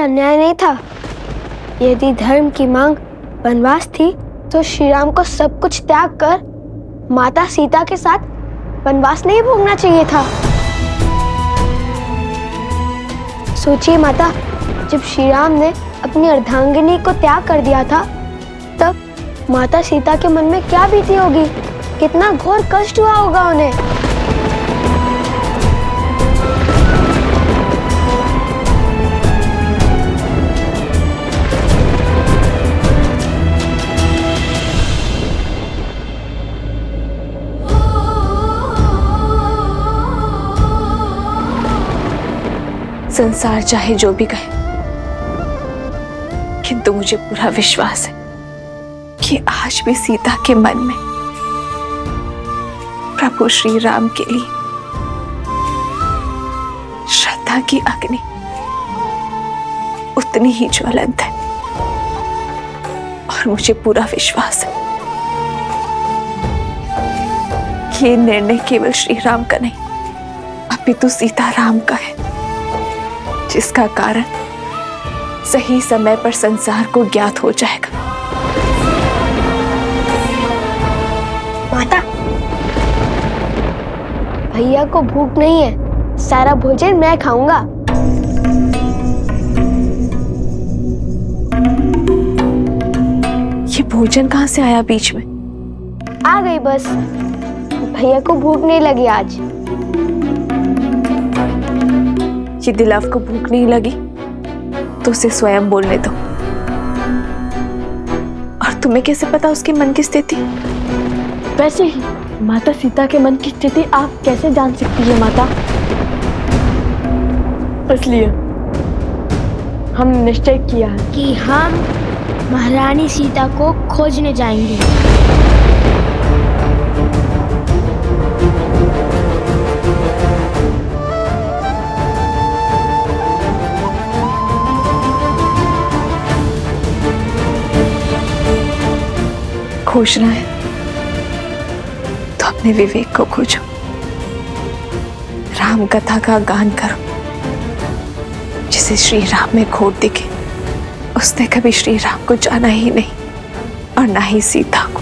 अन्याय नहीं था। यदि धर्म की मांग वनवास थी तो श्री राम को सब कुछ त्याग कर माता सीता के साथ वनवास नहीं भोगना चाहिए था। सोचिए माता, जब श्री राम ने अपनी अर्धांगिनी को त्याग कर दिया था तब माता सीता के मन में क्या बीती होगी, कितना घोर कष्ट हुआ होगा उन्हें। संसार चाहे जो भी कहे, किंतु मुझे पूरा विश्वास है कि आज भी सीता के मन में प्रभु श्री राम के लिए श्रद्धा की अग्नि उतनी ही ज्वलंत है। और मुझे पूरा विश्वास है कि ये निर्णय केवल श्री राम का नहीं, अपितु सीता राम का है, जिसका कारण सही समय पर संसार को ज्ञात हो जाएगा। माता, भैया को भूख नहीं है, सारा भोजन मैं खाऊंगा। ये भोजन कहाँ से आया बीच में? आ गई बस, भैया को भूख नहीं लगी आज। ये दिलाव को भूख नहीं लगी तो उसे स्वयं बोलने दो। और तुम्हें कैसे पता उसके मन की स्थिति? वैसे ही माता सीता के मन की स्थिति आप कैसे जान सकती है माता? इसलिए हमने निश्चय किया है कि हम महारानी सीता को खोजने जाएंगे। खोजना है तो अपने विवेक को खोजो, राम कथा का गान करो। जिसे श्री राम में खोट दिखे उसने कभी श्री राम को जाना ही नहीं और ना ही सीता को।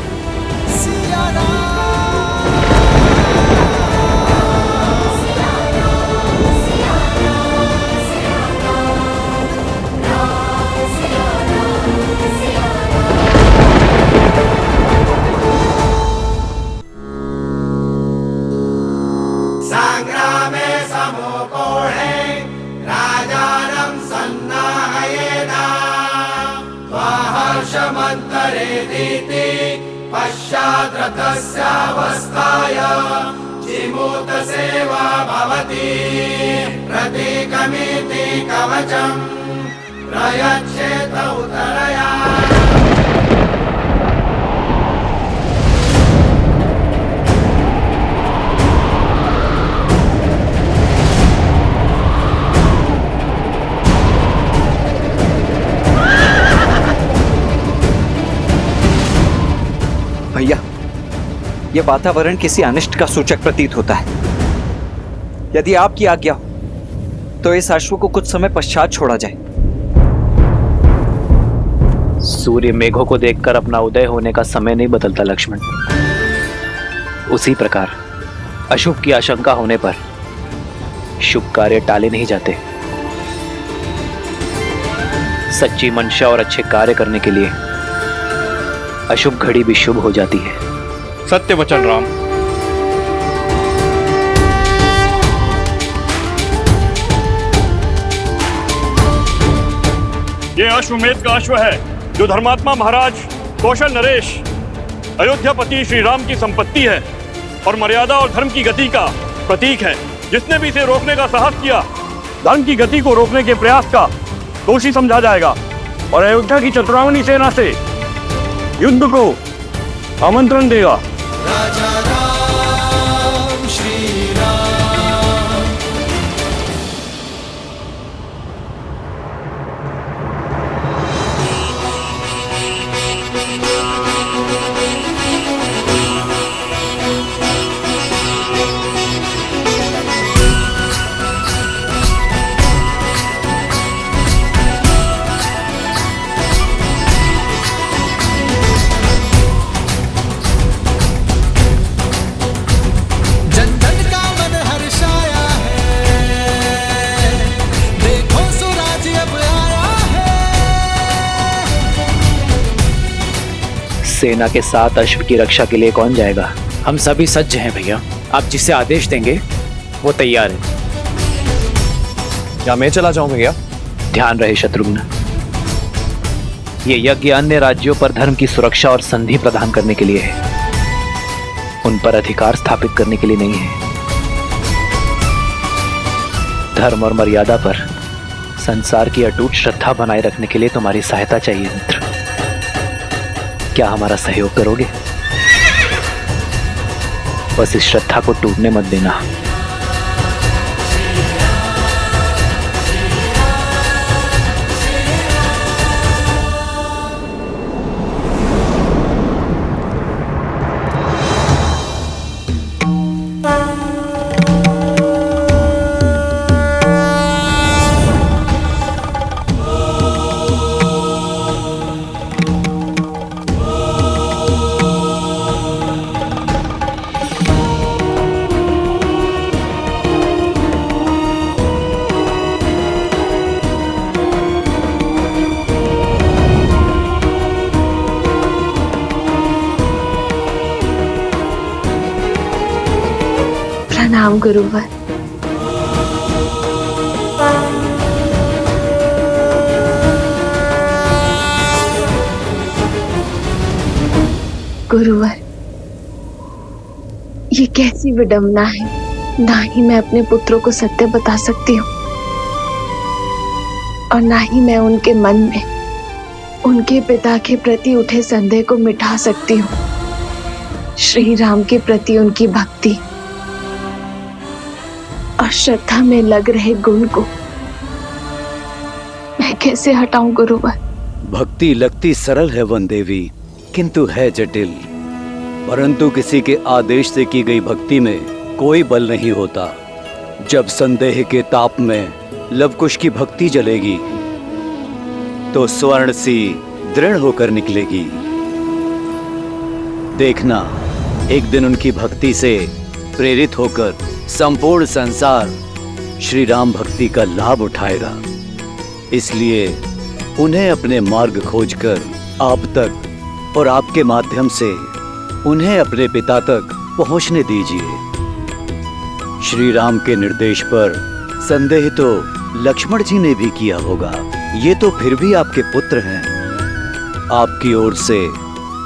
संग्रामे समोकोढे राजानं सन्नाहयेदा हर्षमन्तरेदिति पश्चाद्रथस्यावस्थाय जिमूतसेवा भवति प्रतीकमिति कवचं प्रयच्छेत उतरया। भैया, यह वातावरण किसी अनिष्ट का सूचक प्रतीत होता है। यदि आपकी आज्ञा हो तो इस अश्व को कुछ समय पश्चात छोड़ा जाए। सूर्य मेघों को देखकर अपना उदय होने का समय नहीं बदलता लक्ष्मण। उसी प्रकार अशुभ की आशंका होने पर शुभ कार्य टाले नहीं जाते। सच्ची मंशा और अच्छे कार्य करने के लिए अशुभ घड़ी भी शुभ हो जाती है। सत्य वचन राम। ये अश्वमेध का अश्व है जो धर्मात्मा महाराज कौशल नरेश अयोध्यापति श्री राम की संपत्ति है और मर्यादा और धर्म की गति का प्रतीक है। जिसने भी इसे रोकने का साहस किया, धर्म की गति को रोकने के प्रयास का दोषी समझा जाएगा और अयोध्या की चतुरांगनी सेना से युद्ध को आमंत्रण देगा। सेना के साथ अश्व की रक्षा के लिए कौन जाएगा? हम सभी सज्ज हैं भैया, आप जिसे आदेश देंगे वो तैयार है। क्या मैं चला जाऊं भैया? ध्यान रहे शत्रुघ्न, ये यज्ञ अन्य राज्यों पर धर्म की सुरक्षा और संधि प्रदान करने के लिए है, उन पर अधिकार स्थापित करने के लिए नहीं है। धर्म और मर्यादा पर संसार की अटूट श्रद्धा बनाए रखने के लिए तुम्हारी सहायता चाहिए मित्र। क्या हमारा सहयोग करोगे? बस इस श्रद्धा को टूटने मत देना। प्रणाम गुरुवर। गुरुवर, ये कैसी विडंबना है। ना ही मैं अपने पुत्रों को सत्य बता सकती हूँ और ना ही मैं उनके मन में उनके पिता के प्रति उठे संदेह को मिटा सकती हूँ। श्री राम के प्रति उनकी भक्ति और श्रद्धा में लग रहे गुण को मैं कैसे हटाऊं गुरुवर? भक्ति लगती सरल है वन देवी, किंतु है जटिल। परंतु किसी के आदेश से की गई भक्ति में कोई बल नहीं होता। जब संदेह के ताप में लवकुश की भक्ति जलेगी तो स्वर्ण सी दृढ़ होकर निकलेगी। देखना, एक दिन उनकी भक्ति से प्रेरित होकर संपूर्ण संसार श्री राम भक्ति का लाभ उठाएगा। इसलिए उन्हें अपने मार्ग खोजकर आप तक और आपके माध्यम से उन्हें अपने पिता तक पहुंचने दीजिए। श्री राम के निर्देश पर संदेह तो लक्ष्मण जी ने भी किया होगा। ये तो फिर भी आपके पुत्र हैं। आपकी ओर से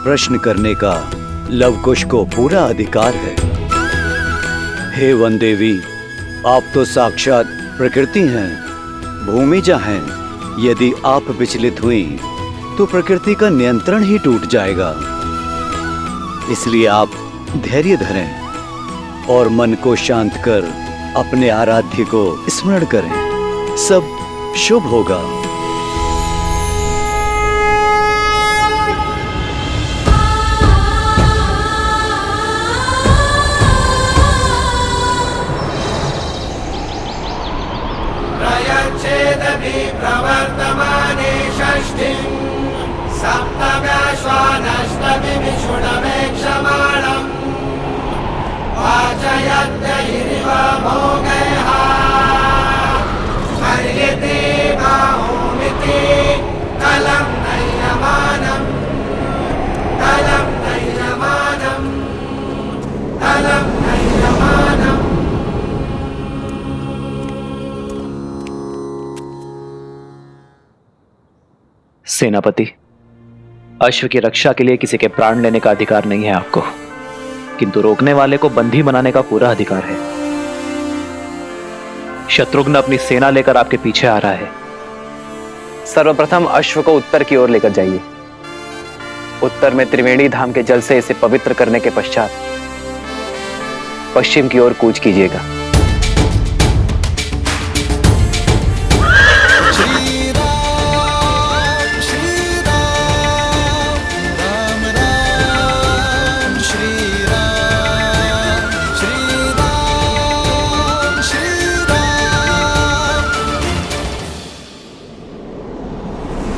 प्रश्न करने का लवकुश को पूरा अधिकार है। हे वन देवी, आप तो साक्षात प्रकृति हैं, भूमिजा हैं। यदि आप विचलित हुई तो प्रकृति का नियंत्रण ही टूट जाएगा। इसलिए आप धैर्य धरें और मन को शांत कर अपने आराध्य को स्मरण करें। सब शुभ होगा। प्रवर्तमाने षष्ठीं सप्तम्याश्वानष्टमिषुणमेक्षमाणम् वाचयत्यैरिव भोगैः हर्यते बाहुमिति कलं नयमानम् कलं नयमानम् कलं नयमानम्। सेनापति, अश्व की रक्षा के लिए किसी के प्राण लेने का अधिकार नहीं है आपको, किंतु रोकने वाले को बंदी बनाने का पूरा अधिकार है। शत्रुघ्न अपनी सेना लेकर आपके पीछे आ रहा है। सर्वप्रथम अश्व को उत्तर की ओर लेकर जाइए। उत्तर में त्रिवेणी धाम के जल से इसे पवित्र करने के पश्चात पश्चिम की ओर कूच कीजिएगा।